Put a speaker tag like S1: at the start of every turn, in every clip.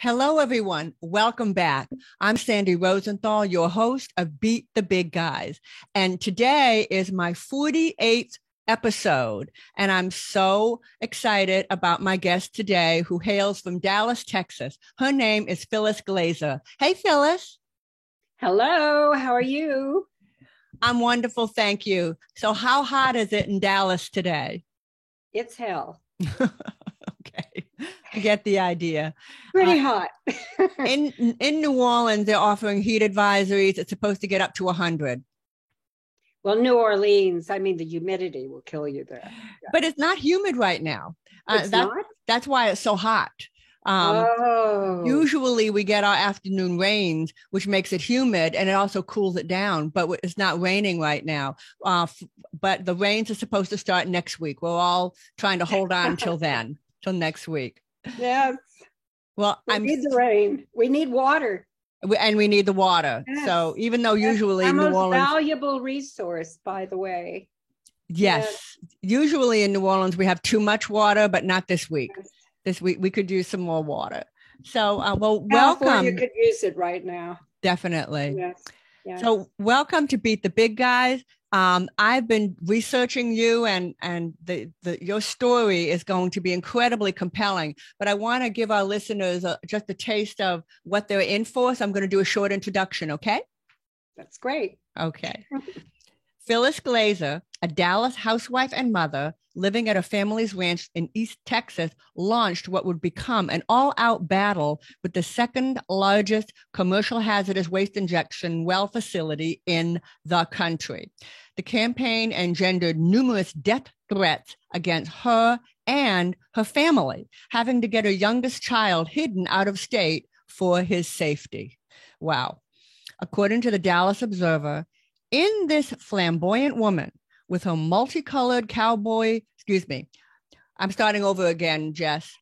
S1: Hello, everyone. Welcome back. I'm Sandy Rosenthal, your host of Beat the Big Guys. And today is my 48th episode. And I'm so excited about my guest today, who hails from Dallas, Texas. Her name is Phyllis Glazer. Hey, Phyllis.
S2: Hello, how are you?
S1: I'm wonderful. Thank you. So, how hot is it in Dallas today?
S2: It's hell.
S1: Okay. I get the idea.
S2: Pretty hot.
S1: In New Orleans, they're offering heat advisories. It's supposed to get up to 100.
S2: Well, New Orleans, I mean, the humidity will kill you there.
S1: But it's not humid right now.
S2: It's not?
S1: That's why it's so hot.
S2: Oh,
S1: Usually we get our afternoon rains, which makes it humid and it also cools it down, but it's not raining right now. But the rains are supposed to start next week. We're all trying to hold on till then, till next week.
S2: yes.
S1: Well,
S2: We need the rain. We need water.
S1: And we need the water.
S2: Yes.
S1: So even though
S2: That's
S1: usually
S2: our
S1: New
S2: most
S1: Orleans,
S2: valuable resource, by the way.
S1: yes, usually in New Orleans we have too much water, but not this week.
S2: Yes.
S1: This week we could use some more water. So, well,
S2: California
S1: welcome.
S2: could use it right now.
S1: Definitely.
S2: Yes. Yes.
S1: So, welcome to Beat the Big Guys. I've been researching you, and your story is going to be incredibly compelling. But I want to give our listeners just a taste of what they're in for. So I'm going to do a short introduction. Okay.
S2: That's great.
S1: Okay. Phyllis Glazer, a Dallas housewife and mother living at a family's ranch in East Texas, launched what would become an all-out battle with the second largest commercial hazardous waste injection well facility in the country. The campaign engendered numerous death threats against her and her family, having to get her youngest child hidden out of state for his safety. Wow. According to the Dallas Observer, in this flamboyant woman with her multicolored I'm starting over again, Jess.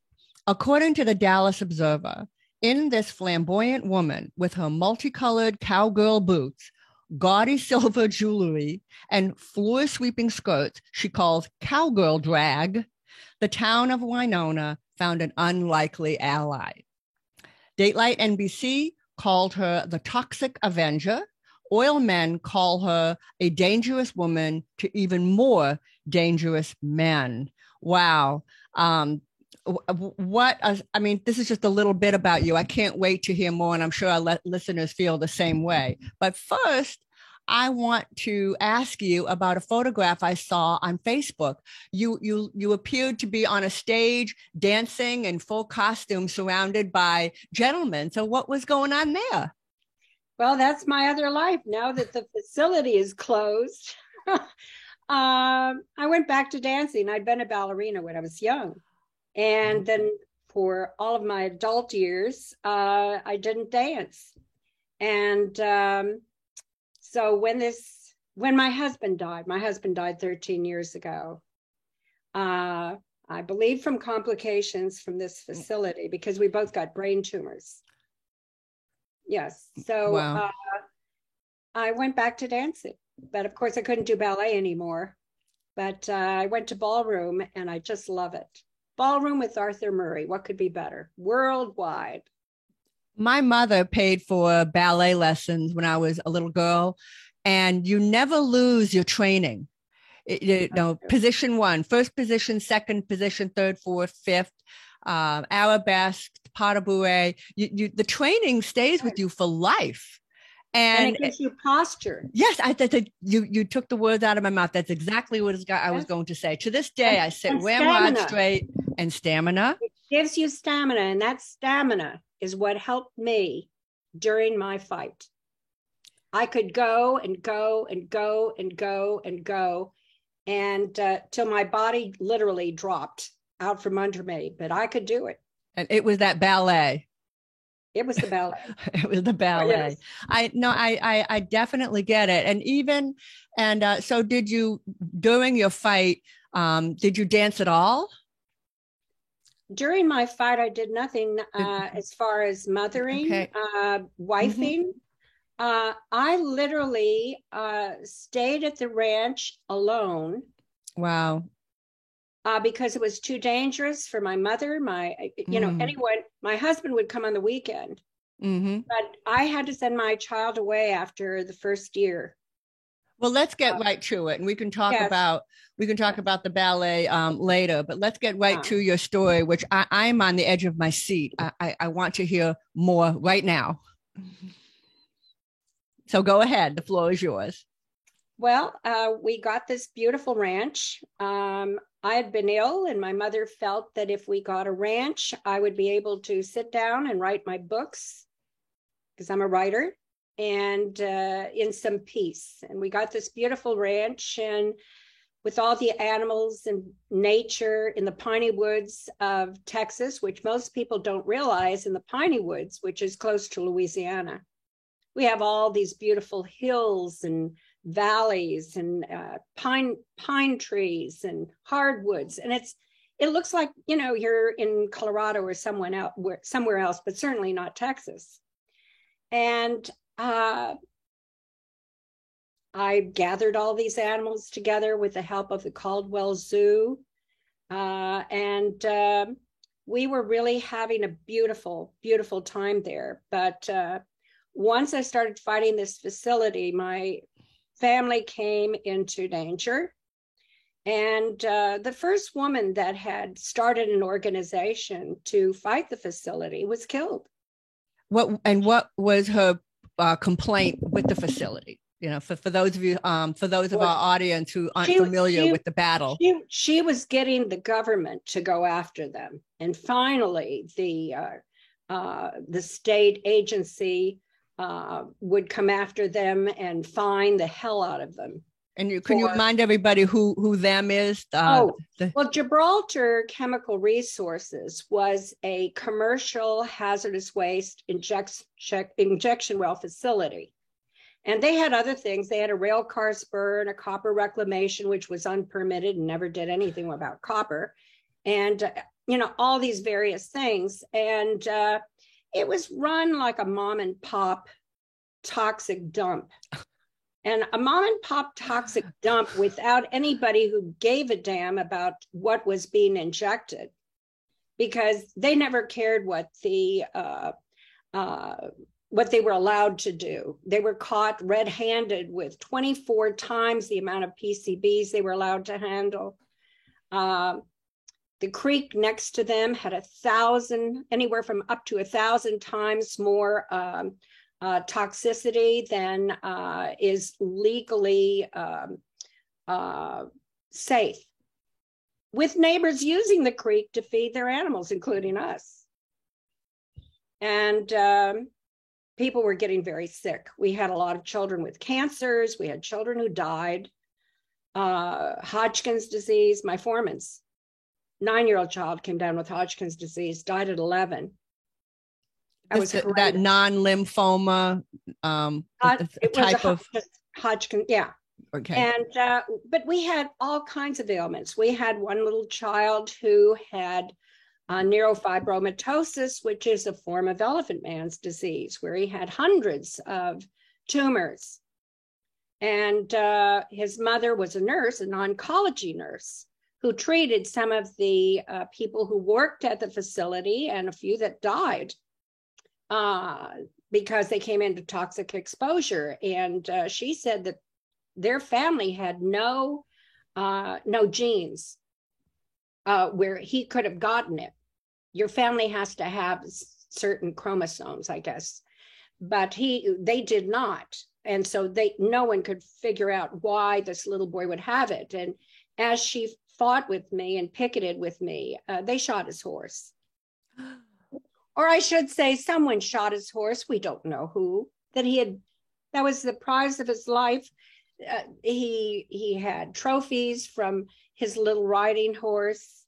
S1: According to the Dallas Observer, in this flamboyant woman with her multicolored cowgirl boots, gaudy silver jewelry, and floor sweeping skirts she calls cowgirl drag, the town of Winona found an unlikely ally. Dateline NBC called her the Toxic Avenger. Oil men call her a dangerous woman to even more dangerous men. Wow. I mean, this is just a little bit about you. I can't wait to hear more, and I'm sure our listeners feel the same way. But first, I want to ask you about a photograph I saw on Facebook. You appeared to be on a stage dancing in full costume surrounded by gentlemen. So what was going on there?
S2: Well, that's my other life now that the facility is closed. I went back to dancing. I'd been a ballerina when I was young. And then for all of my adult years, I didn't dance. And so when my husband died 13 years ago, I believe from complications from this facility, because we both got brain tumors. Yes. So
S1: Wow.
S2: I went back to dancing, but of course I couldn't do ballet anymore. But I went to ballroom and I just love it. Ballroom with Arthur Murray. What could be better? Worldwide.
S1: My mother paid for ballet lessons when I was a little girl, and you never lose your training. Position one, first position, second position, third, fourth, fifth, arabesque, pas de bourrée. The training stays with you for life.
S2: And it gives you posture.
S1: Yes, you took the words out of my mouth. That's exactly what I was going to say. To this day, I sit ramrod straight, and stamina.
S2: It gives you stamina, and that stamina is what helped me during my fight. I could go and go and go and go and go, and till my body literally dropped out from under me, but I could do it.
S1: And it was that ballet.
S2: It was the ballet.
S1: It was the ballet.
S2: Oh, yes.
S1: I definitely get it. So did you, during your fight, did you dance at all?
S2: During my fight, I did nothing as far as mothering,
S1: Okay.
S2: wifing. I literally stayed at the ranch alone.
S1: Wow.
S2: because it was too dangerous for my mother. Anyone, my husband would come on the weekend, but I had to send my child away after the first year.
S1: Well, let's get right to it, and we can talk about the ballet later. But let's get right to your story, which I'm on the edge of my seat. I want to hear more right now. So go ahead. The floor is yours.
S2: Well, we got this beautiful ranch. I had been ill, and my mother felt that if we got a ranch, I would be able to sit down and write my books, because I'm a writer, and in some peace. And we got this beautiful ranch, and with all the animals and nature in the piney woods of Texas, which most people don't realize, in the piney woods, which is close to Louisiana, we have all these beautiful hills and valleys and pine trees and hardwoods, and it looks like, you're in Colorado or somewhere else, but certainly not Texas. And I gathered all these animals together with the help of the Caldwell Zoo, and we were really having a beautiful, beautiful time there. But once I started fighting this facility, my family came into danger. And the first woman that had started an organization to fight the facility was killed.
S1: What was her complaint with the facility? For those of you, for those of our audience who aren't familiar with the battle.
S2: She was getting the government to go after them. And finally, the state agency would come after them and fine the hell out of them.
S1: And can you remind everybody who them is?
S2: Well, Gibraltar Chemical Resources was a commercial hazardous waste injection well facility. And they had other things. They had a rail car spur and a copper reclamation, which was unpermitted and never did anything about copper. And, all these various things. And it was run like a mom and pop toxic dump. And a mom and pop toxic dump without anybody who gave a damn about what was being injected, because they never cared what they were allowed to do. They were caught red-handed with 24 times the amount of PCBs they were allowed to handle. The creek next to them had anywhere from up to 1,000 times more toxicity than is legally safe, with neighbors using the creek to feed their animals, including us. And people were getting very sick. We had a lot of children with cancers. We had children who died. Hodgkin's disease. My foreman's 9-year-old child came down with Hodgkin's disease, died at 11.
S1: That non-lymphoma type of
S2: Hodgkin, yeah.
S1: Okay.
S2: And but we had all kinds of ailments. We had one little child who had neurofibromatosis, which is a form of elephant man's disease, where he had hundreds of tumors. And his mother was a nurse, an oncology nurse, who treated some of the people who worked at the facility and a few that died because they came into toxic exposure. And she said that their family had no genes where he could have gotten it. Your family has to have certain chromosomes, I guess, but they did not. And so no one could figure out why this little boy would have it. And as she fought with me and picketed with me, they shot his horse. Or I should say, someone shot his horse. We don't know who. That was the prize of his life. He had trophies from his little riding horse,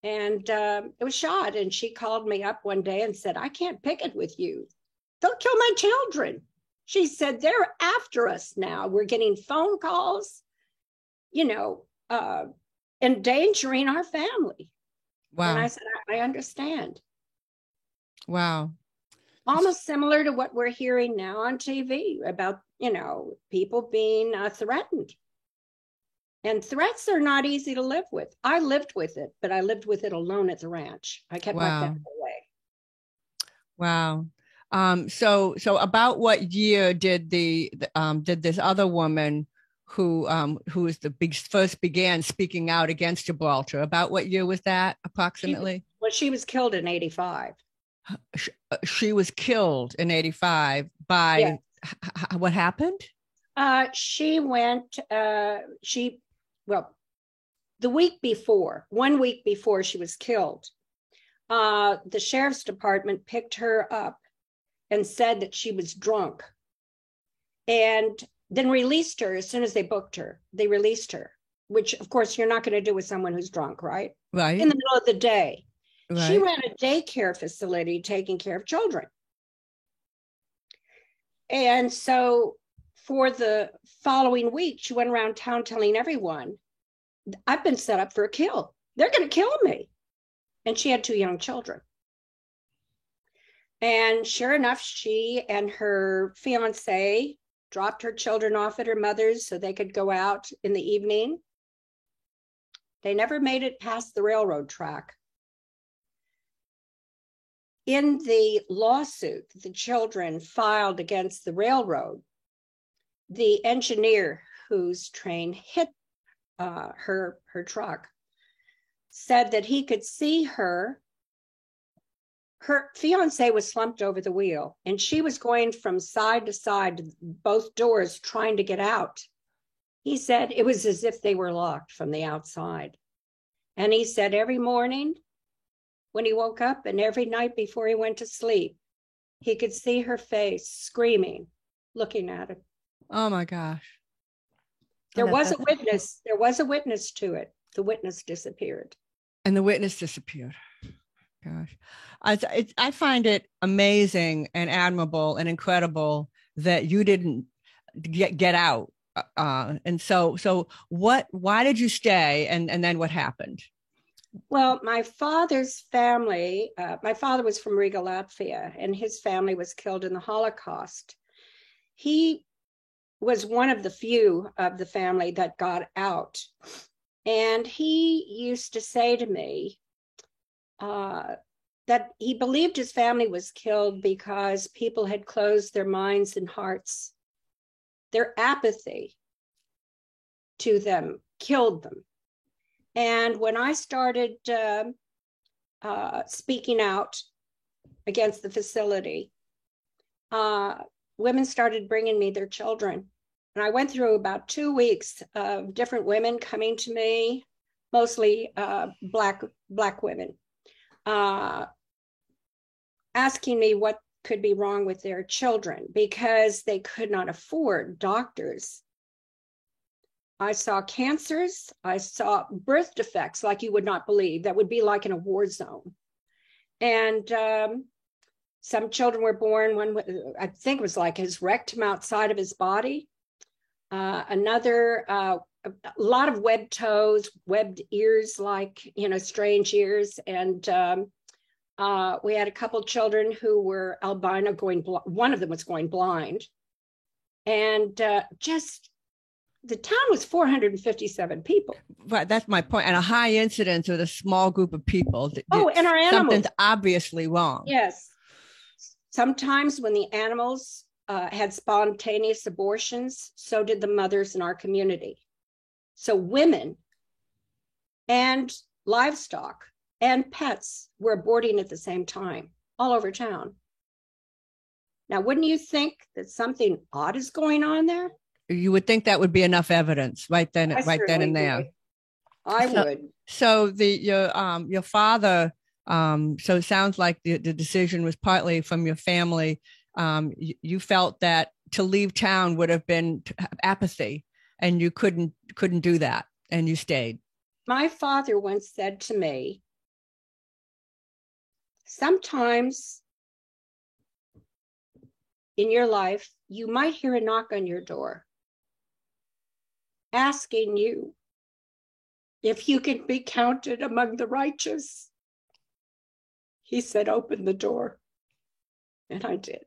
S2: and it was shot. And she called me up one day and said, "I can't picket with you. They'll kill my children." She said, "They're after us now. We're getting phone calls, endangering our family."
S1: Wow.
S2: And I said, I understand.
S1: Wow.
S2: Almost similar to what we're hearing now on TV about, people being threatened. And threats are not easy to live with. I lived with it, but I lived with it alone at the ranch. I kept my family away.
S1: Wow. So about what year did did this other woman who was first began speaking out against Gibraltar? About what year was that approximately?
S2: She was killed in 85.
S1: She was killed in 85 by what happened?
S2: She went. The week before, 1 week before she was killed, the sheriff's department picked her up and said that she was drunk, and then released her as soon as they booked her. They released her, which of course you're not going to do with someone who's drunk, right?
S1: Right.
S2: In the middle of the day.
S1: Right.
S2: She ran a daycare facility taking care of children. And so for the following week, she went around town telling everyone, I've been set up for a kill. They're going to kill me. And she had 2 young children. And sure enough, she and her fiance dropped her children off at her mother's so they could go out in the evening. They never made it past the railroad track. In the lawsuit the children filed against the railroad, the engineer whose train hit her truck said that he could see her fiance was slumped over the wheel, and she was going from side to side, both doors, trying to get out. He said it was as if they were locked from the outside. And he said every morning when he woke up and every night before he went to sleep, he could see her face screaming, looking at him.
S1: Oh my gosh.
S2: There was a witness. There was a witness to it. The witness disappeared.
S1: And the witness disappeared. Gosh. I find it amazing and admirable and incredible that you didn't get out. And so why did you stay? And then what happened?
S2: Well, my father's family, my father was from Riga, Latvia, and his family was killed in the Holocaust. He was one of the few of the family that got out. And he used to say to me that he believed his family was killed because people had closed their minds and hearts. Their apathy to them killed them. And when I started speaking out against the facility, women started bringing me their children. And I went through about 2 weeks of different women coming to me, mostly Black women, asking me what could be wrong with their children because they could not afford doctors. I saw cancers. I saw birth defects like you would not believe. That would be like in a war zone. And some children were born, one, I think it was like his rectum outside of his body. Another, a lot of webbed toes, webbed ears, like, strange ears. And we had a couple children who were albino one of them was going blind. And the town was 457 people.
S1: Right, that's my point. And a high incidence with a small group of people.
S2: And our animals.
S1: Something's obviously wrong.
S2: Yes. Sometimes when the animals had spontaneous abortions, so did the mothers in our community. So women and livestock and pets were aborting at the same time all over town. Now, wouldn't you think that something odd is going on there?
S1: You would think that would be enough evidence right then and there.
S2: I would.
S1: So your father. So it sounds like the decision was partly from your family. You felt that to leave town would have been apathy, and you couldn't do that, and you stayed.
S2: My father once said to me, sometimes in your life, you might hear a knock on your door asking you if you can be counted among the righteous. He said, open the door. And I did.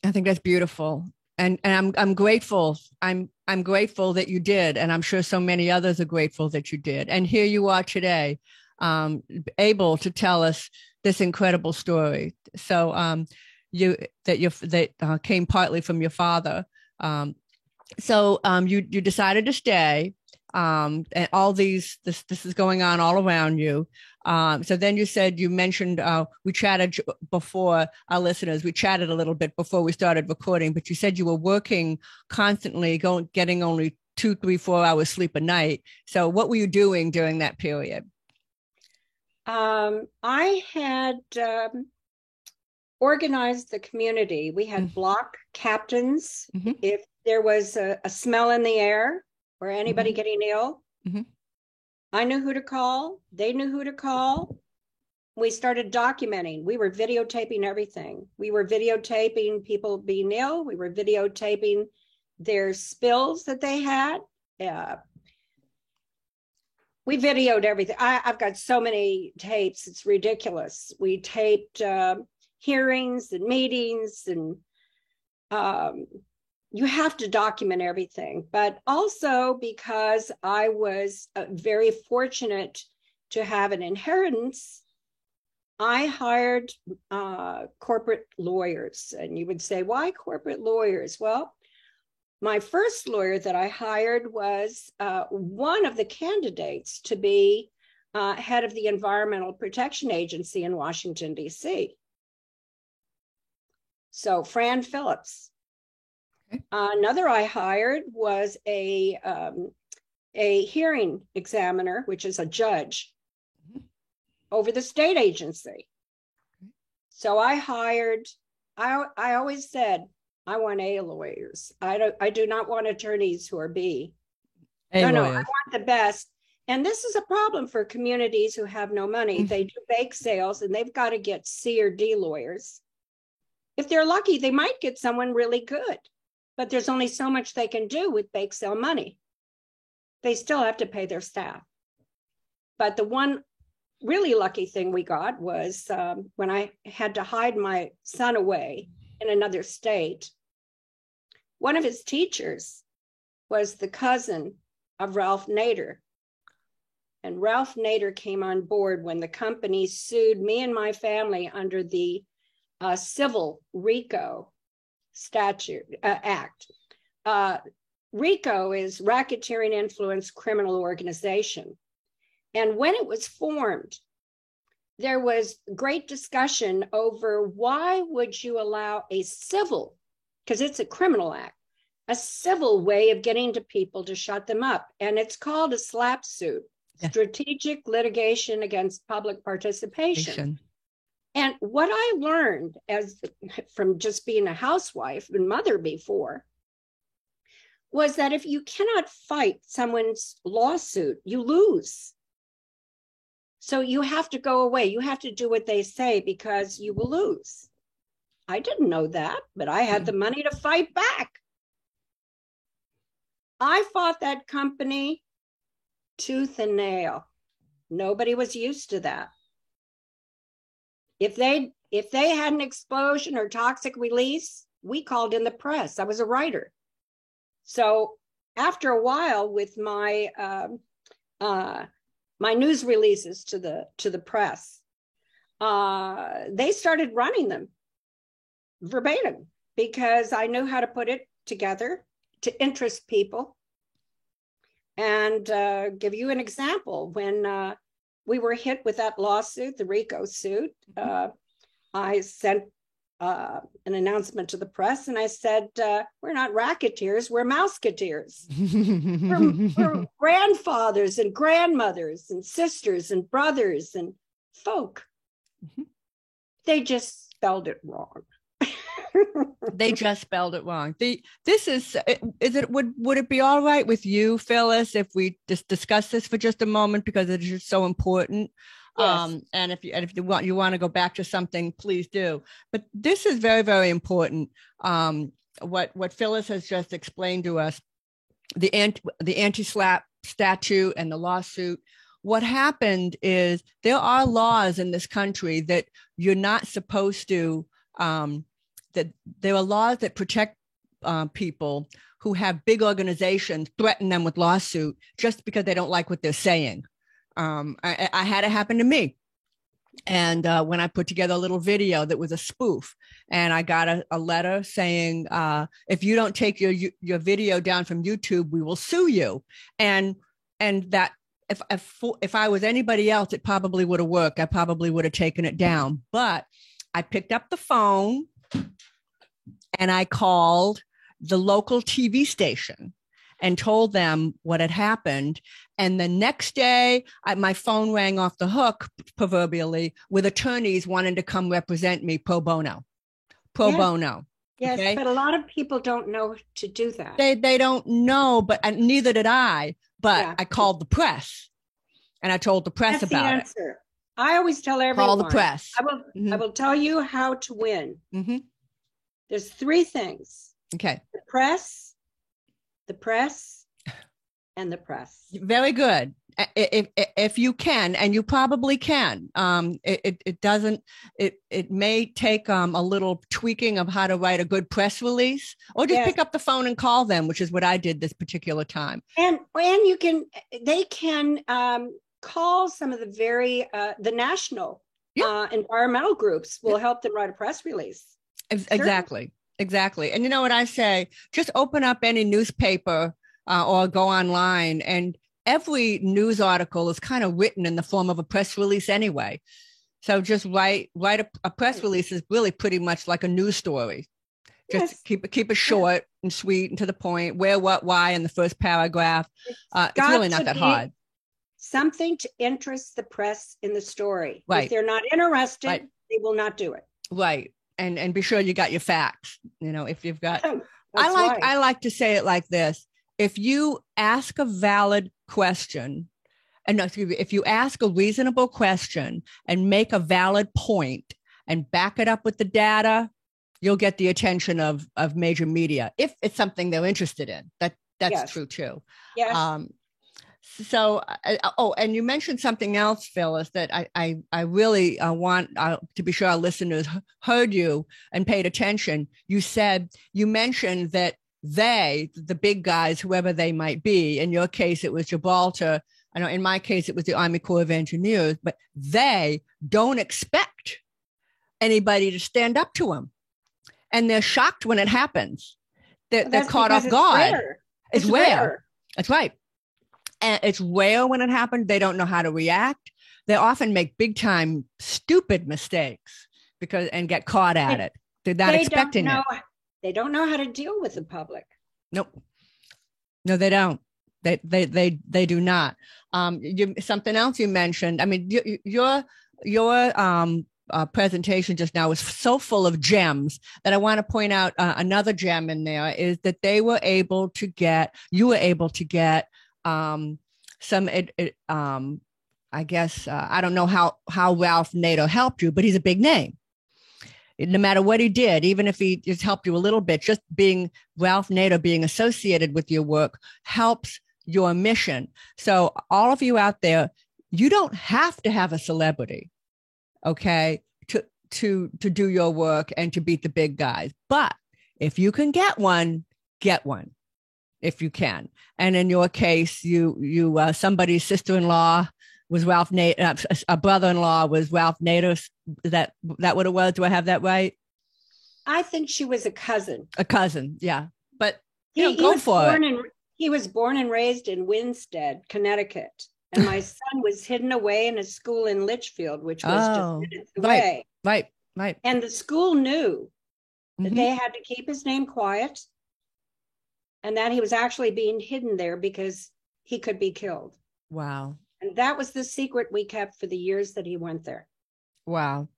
S1: I think that's beautiful. and I'm grateful. I'm grateful that you did, and I'm sure so many others are grateful that you did. And here you are today, able to tell us this incredible story. So that came partly from your father. You decided to stay, and all this is going on all around you. So then you mentioned we chatted before, our listeners, we chatted a little bit before we started recording, but you said you were working constantly, getting only 2, 3, 4 hours sleep a night. So what were you doing during that period?
S2: I had organized the community. We had block captains.
S1: Mm-hmm.
S2: If there was a smell in the air or anybody
S1: Mm-hmm.
S2: getting ill,
S1: Mm-hmm.
S2: I knew who to call. They knew who to call. We started documenting. We were videotaping everything. We were videotaping people being ill. We were videotaping their spills that they had. We videoed everything. I've got so many tapes. It's ridiculous. We taped hearings and meetings, and you have to document everything. But also because I was very fortunate to have an inheritance, I hired corporate lawyers. And you would say, why corporate lawyers? Well, my first lawyer that I hired was one of the candidates to be head of the Environmental Protection Agency in Washington, D.C. So Fran Phillips. Okay. Another I hired was a hearing examiner, which is a judge over the state agency. So I always said, I want A lawyers. I do not want attorneys who are B. No, I want the best. And this is a problem for communities who have no money. Mm-hmm. They do bake sales and they've got to get C or D lawyers. If they're lucky, they might get someone really good, but there's only so much they can do with bake sale money. They still have to pay their staff. But the one really lucky thing we got was when I had to hide my son away in another state, one of his teachers was the cousin of Ralph Nader. And Ralph Nader came on board when the company sued me and my family under the civil RICO Act. RICO is Racketeering Influence Criminal Organization. And when it was formed, there was great discussion over why would you allow a civil, because it's a criminal act, a civil way of getting to people to shut them up. And it's called a SLAPP suit, Strategic Litigation Against Public Participation. And what I learned from just being a housewife and mother before was that if you cannot fight someone's lawsuit, you lose. So you have to go away. You have to do what they say because you will lose. I didn't know that, but I had the money to fight back. I fought that company tooth and nail. Nobody was used to that. If they had an explosion or toxic release, we called in the press. I was a writer. So after a while with my my news releases to the press, they started running them verbatim because I knew how to put it together to interest people. And give you an example, when we were hit with that lawsuit, the RICO suit, I sent an announcement to the press and I said, we're not racketeers, we're mouseketeers. we're grandfathers and grandmothers and sisters and brothers and folk. They just spelled it wrong.
S1: They just spelled it wrong. Would it be all right with you, Phyllis, if we just discuss this for just a moment, because it is just so important? Yes. And if you want to go back to something, please do. But this is very, very important. What Phyllis has just explained to us, the anti-SLAPP statute and the lawsuit. What happened is there are laws in this country that you're not supposed to. That there are laws that protect people who have big organizations threaten them with lawsuit just because they don't like what they're saying. I had it happen to me. And when I put together a little video that was a spoof, and I got a letter saying, if you don't take your video down from YouTube, we will sue you. And that if I was anybody else, it probably would have worked. I probably would have taken it down. But I picked up the phone and I called the local TV station and told them what had happened. And the next day, my phone rang off the hook, proverbially, with attorneys wanting to come represent me pro bono.
S2: Yes, okay? But a lot of people don't know to do that.
S1: They don't know, but neither did I. But I called the press, and I told the press about the answer.
S2: It. I always tell everyone.
S1: Call the press.
S2: I will tell you how to win. Mm-hmm. There's 3 things.
S1: Okay.
S2: The press, and the press.
S1: Very good. If you can, and you probably can, it may take a little tweaking of how to write a good press release, or just pick up the phone and call them, which is what I did this particular time.
S2: And they can call some of the national environmental groups will help them write a press release.
S1: Exactly. And you know what I say? Just open up any newspaper or go online, and every news article is kind of written in the form of a press release anyway. So just write a press release is really pretty much like a news story. Just keep it short and sweet and to the point. Where, what, why in the first paragraph. It's really not that hard.
S2: Something to interest the press in the story.
S1: Right.
S2: If they're not interested, they will not do it.
S1: Right. And be sure you got your facts. If you've got, I like to say it like this. If you ask a valid question, if you ask a reasonable question and make a valid point and back it up with the data, you'll get the attention of major media if it's something they're interested in. That's true too.
S2: Yes.
S1: So, and you mentioned something else, Phyllis, that I really want to be sure our listeners heard you and paid attention. You mentioned that the big guys, whoever they might be, in your case, it was Gibraltar. I know in my case, it was the Army Corps of Engineers, but they don't expect anybody to stand up to them. And they're shocked when it happens. They're caught off guard. It's rare. That's right. And it's rare when it happens. They don't know how to react. They often make big time stupid mistakes and get caught at it. They're not expecting it.
S2: They don't know how to deal with the public.
S1: Nope. No, they don't. They do not. Something else you mentioned. I mean, your presentation just now was so full of gems that I want to point out another gem in there is that you were able to get some, I guess, I don't know how Ralph Nader helped you, but he's a big name. No matter what he did, even if he just helped you a little bit, just being Ralph Nader being associated with your work helps your mission. So all of you out there, you don't have to have a celebrity, okay, to do your work and to beat the big guys. But if you can get one if you can. And in your case, you somebody's sister-in-law was Ralph Nader, a brother-in-law was Ralph Nader. Is that what it was? Do I have that right?
S2: I think she was a cousin.
S1: A cousin, yeah. But go for it.
S2: He was born and raised in Winstead, Connecticut. And my son was hidden away in a school in Litchfield, which was just minutes away.
S1: Right.
S2: And the school knew that they had to keep his name quiet and that he was actually being hidden there because he could be killed.
S1: Wow.
S2: And that was the secret we kept for the years that he went there.
S1: Wow.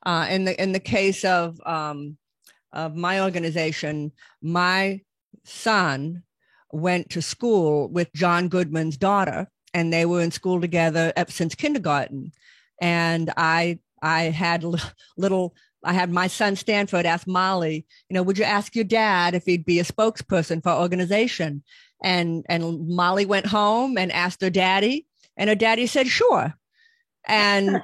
S1: In the case of my organization, my son went to school with John Goodman's daughter, and they were in school together since kindergarten. And I had my son Stanford ask Molly, would you ask your dad if he'd be a spokesperson for our organization? And Molly went home and asked her daddy, and her daddy said, sure. And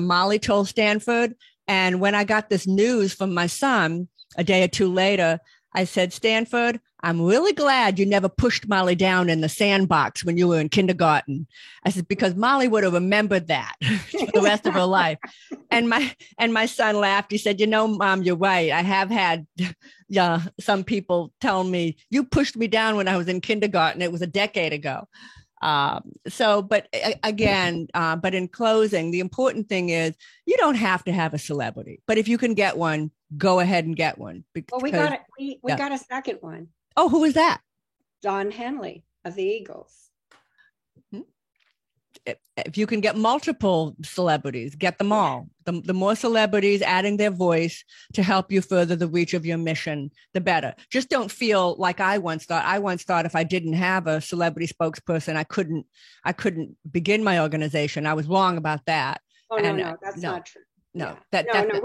S1: Molly told Stanford. And when I got this news from my son a day or two later, I said, Stanford, I'm really glad you never pushed Molly down in the sandbox when you were in kindergarten. I said, because Molly would have remembered that for the rest of her life. And my son laughed. He said, Mom, you're right. I have had some people tell me, you pushed me down when I was in kindergarten. It was a decade ago. But in closing, the important thing is you don't have to have a celebrity, but if you can get one, go ahead and get one.
S2: Well, we got it. We got a second one.
S1: Oh, who was that?
S2: Don Henley of the Eagles.
S1: If you can get multiple celebrities, get them all. The more celebrities adding their voice to help you further the reach of your mission, the better. Just don't feel like I once thought. I once thought if I didn't have a celebrity spokesperson, I couldn't begin my organization. I was wrong about that.
S2: Oh, no, that's not true.
S1: No,
S2: yeah.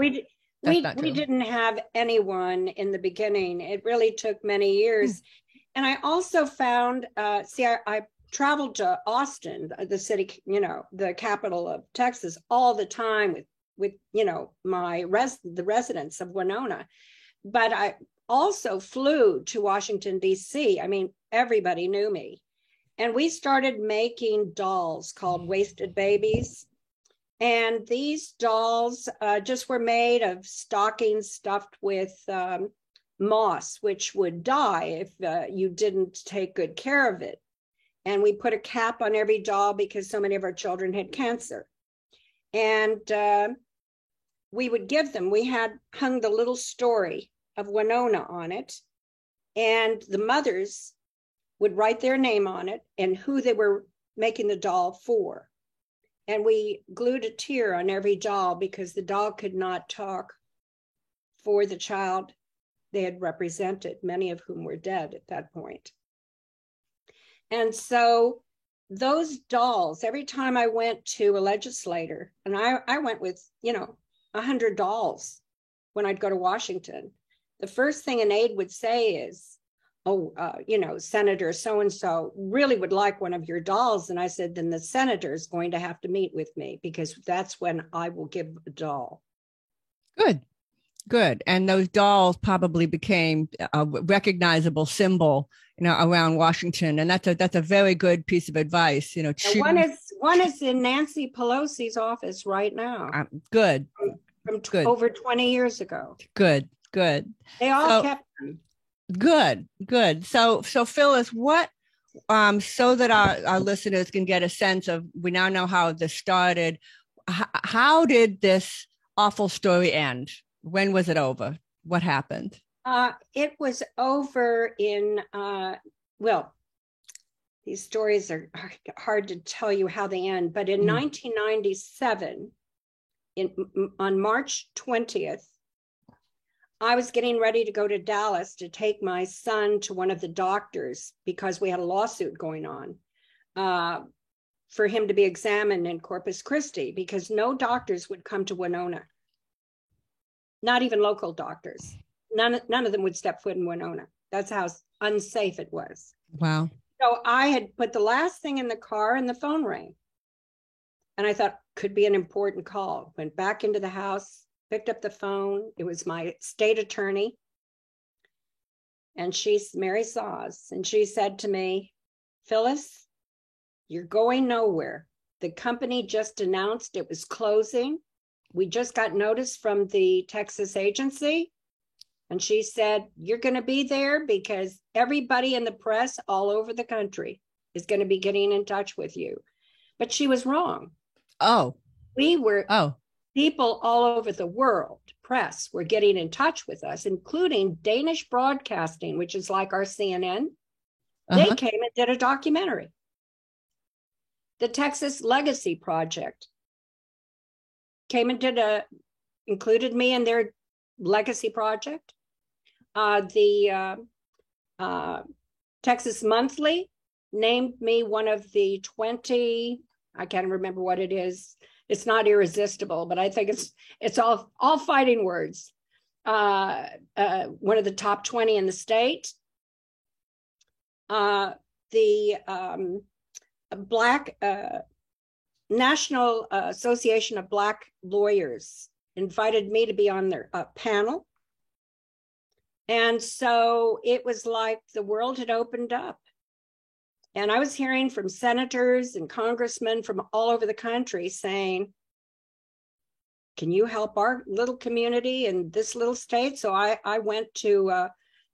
S2: We didn't have anyone in the beginning. It really took many years. And I also found, I traveled to Austin, the city, the capital of Texas, all the time with the residents of Winona. But I also flew to Washington, D.C. I mean, everybody knew me. And we started making dolls called Wasted Babies. And these dolls just were made of stockings stuffed with moss, which would die if you didn't take good care of it. And we put a cap on every doll because so many of our children had cancer. And we would give them, we had hung the little story of Winona on it. And the mothers would write their name on it and who they were making the doll for. And we glued a tear on every doll because the doll could not talk for the child they had represented, many of whom were dead at that point. And so those dolls, every time I went to a legislator, and I went with, 100 dolls when I'd go to Washington, the first thing an aide would say is, Senator so-and-so really would like one of your dolls. And I said, then the senator is going to have to meet with me because that's when I will give a doll.
S1: Good. And those dolls probably became a recognizable symbol, around Washington. And that's a very good piece of advice.
S2: One is in Nancy Pelosi's office right now.
S1: Good.
S2: From over 20 years ago.
S1: Good.
S2: They all kept them.
S1: Good. So Phyllis, what, so that our listeners can get a sense of, we now know how this started. How did this awful story end? When was it over? What happened?
S2: It was over in, these stories are hard to tell you how they end, but in 1997, on March 20th, I was getting ready to go to Dallas to take my son to one of the doctors because we had a lawsuit going on for him to be examined in Corpus Christi because no doctors would come to Winona, not even local doctors. None of them would step foot in Winona. That's how unsafe it was.
S1: Wow.
S2: So I had put the last thing in the car and the phone rang. And I thought, could be an important call. Went back into the house, picked up the phone. It was my state attorney. And she's Mary Saws. And she said to me, Phyllis, you're going nowhere. The company just announced it was closing. We just got notice from the Texas agency. And she said, you're going to be there because everybody in the press all over the country is going to be getting in touch with you. But she was wrong. People all over the world, press, were getting in touch with us, including Danish Broadcasting, which is like our CNN. They came and did a documentary. The Texas Legacy Project came and included me in their legacy project. The Texas Monthly named me one of the 20, I can't remember what it is. It's not irresistible, but I think it's all fighting words. One of the top 20 in the state. The Black National Association of Black Lawyers invited me to be on their panel. And so it was like the world had opened up. And I was hearing from senators and congressmen from all over the country saying, can you help our little community in this little state? So I went to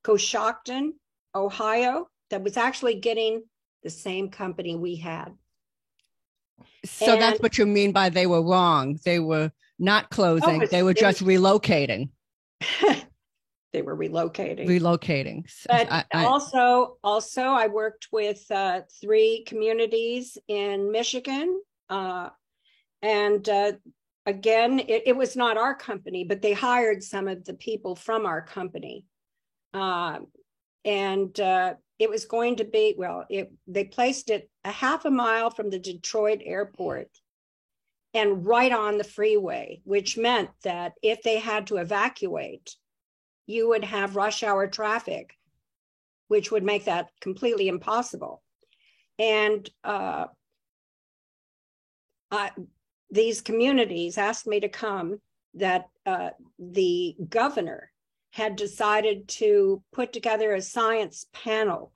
S2: Coshocton, Ohio, that was actually getting the same company we had.
S1: So that's what you mean by they were wrong. They were not closing. They were just relocating.
S2: They were relocating.
S1: But
S2: also, I worked with 3 communities in Michigan. Again, it was not our company, but they hired some of the people from our company. It was going to be, they placed it a half a mile from the Detroit airport and right on the freeway, which meant that if they had to evacuate, you would have rush hour traffic, which would make that completely impossible. And these communities asked me to come, that the governor had decided to put together a science panel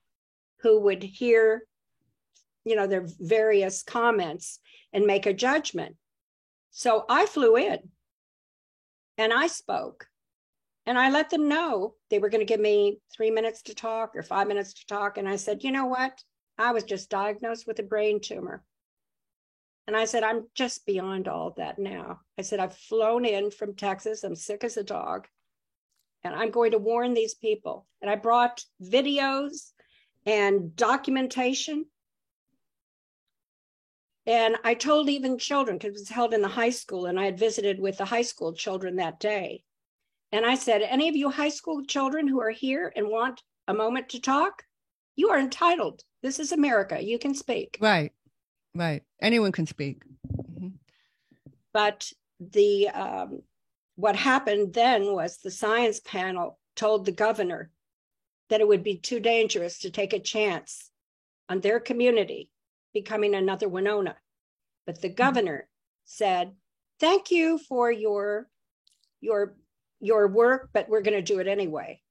S2: who would hear, their various comments and make a judgment. So I flew in and I spoke and I let them know they were going to give me 3 minutes to talk or 5 minutes to talk. And I said, you know what? I was just diagnosed with a brain tumor. And I said, I'm just beyond all of that now. I said, I've flown in from Texas. I'm sick as a dog. And I'm going to warn these people. And I brought videos and documentation. And I told even children, because it was held in the high school, and I had visited with the high school children that day. And I said, any of you high school children who are here and want a moment to talk, you are entitled. This is America. You can speak.
S1: Right. Anyone can speak. Mm-hmm.
S2: But what happened then was the science panel told the governor that it would be too dangerous to take a chance on their community becoming another Winona. But the governor said, thank you for your work, but we're going to do it anyway.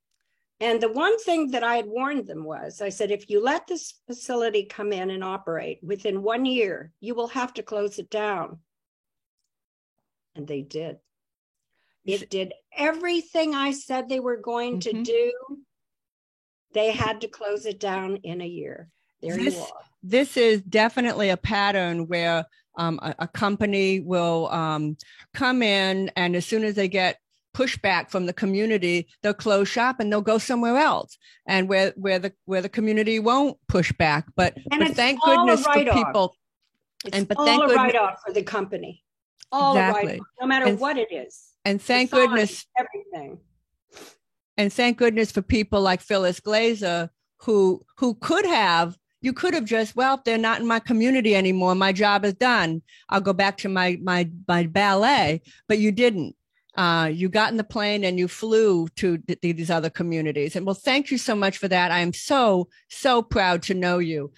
S2: And the one thing that I had warned them was, I said, if you let this facility come in and operate within 1 year, you will have to close it down. And they did. It did everything I said they were going to do. They had to close it down in a year. There you are.
S1: This is definitely a pattern where a company will come in, and as soon as they get pushback from the community, they'll close shop and they'll go somewhere else, and where the community won't push back. But thank goodness for people.
S2: It's all a write-off for the company. All exactly. A write-off, no matter what it is.
S1: And thank goodness
S2: everything.
S1: And thank goodness for people like Phyllis Glaser, who could have. You could have just, well, if they're not in my community anymore, my job is done. I'll go back to my ballet, but you didn't. You got in the plane and you flew to these other communities. And well, thank you so much for that. I am so proud to know you.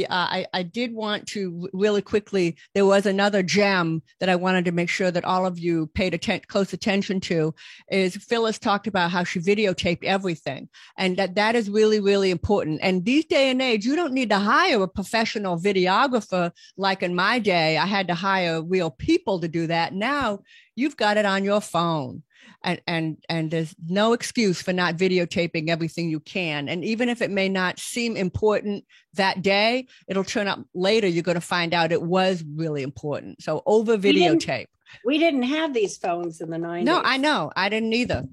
S1: I did want to really quickly, there was another gem that I wanted to make sure that all of you paid close attention to, is Phyllis talked about how she videotaped everything. And that is really, really important. And these day and age, you don't need to hire a professional videographer. Like in my day, I had to hire real people to do that. Now, you've got it on your phone, and there's no excuse for not videotaping everything you can. And even if it may not seem important that day, it'll turn up later. You're going to find out it was really important. So over videotape.
S2: We didn't have these phones in the 90s.
S1: No, I know. I didn't either.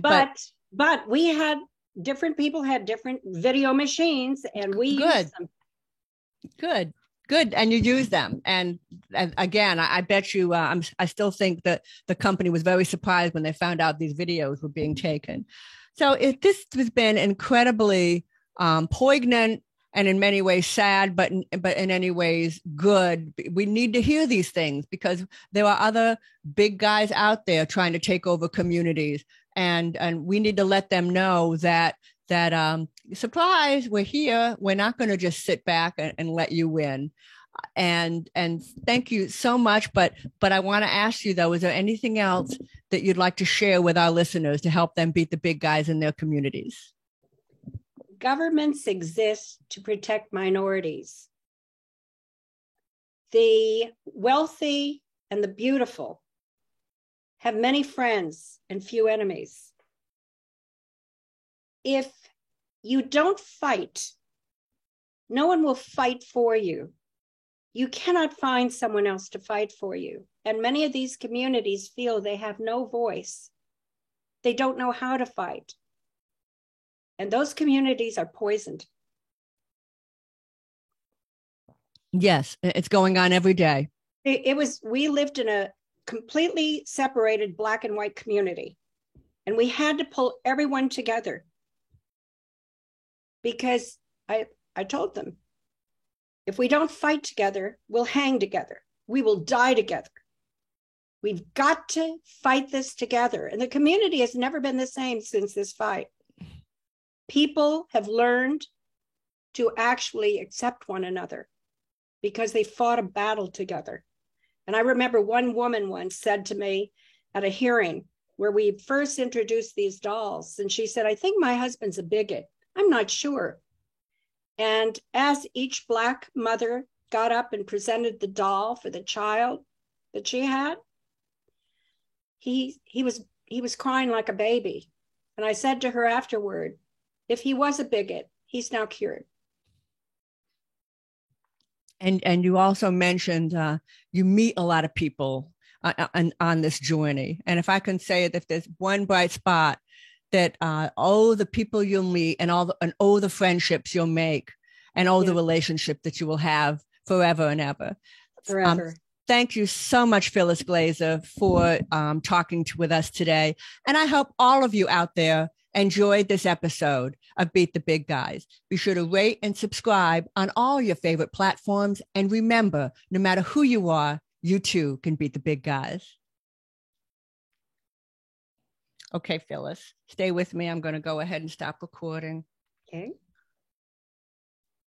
S2: But we had different people had different video machines, and we used them. Good.
S1: And you use them. And again, I bet you, I still think that the company was very surprised when they found out these videos were being taken. So this has been incredibly poignant and in many ways sad, but in any ways good. We need to hear these things because there are other big guys out there trying to take over communities. And we need to let them know that surprise, we're here. We're not going to just sit back and let you win. And thank you so much. But I want to ask you though, is there anything else that you'd like to share with our listeners to help them beat the big guys in their communities?
S2: Governments exist to protect minorities. The wealthy and the beautiful have many friends and few enemies. If you don't fight, no one will fight for you. You cannot find someone else to fight for you. And many of these communities feel they have no voice. They don't know how to fight. And those communities are poisoned.
S1: Yes, it's going on every day.
S2: We lived in a completely separated Black and white community. And we had to pull everyone together. Because I told them, if we don't fight together, we'll hang together. We will die together. We've got to fight this together. And the community has never been the same since this fight. People have learned to actually accept one another because they fought a battle together. And I remember one woman once said to me at a hearing where we first introduced these dolls, and she said, I think my husband's a bigot. I'm not sure. And as each Black mother got up and presented the doll for the child that she had, he was crying like a baby. And I said to her afterward, if he was a bigot, he's now cured.
S1: And you also mentioned you meet a lot of people on this journey. And if I can say it, if there's one bright spot that the people you'll meet and the friendships you'll make and the relationship that you will have forever and ever.
S2: Forever.
S1: Thank you so much, Phyllis Glaser, for talking with us today. And I hope all of you out there enjoyed this episode of Beat the Big Guys. Be sure to rate and subscribe on all your favorite platforms. And remember, no matter who you are, you too can beat the big guys. Okay, Phyllis, stay with me. I'm going to go ahead and stop recording.
S2: Okay.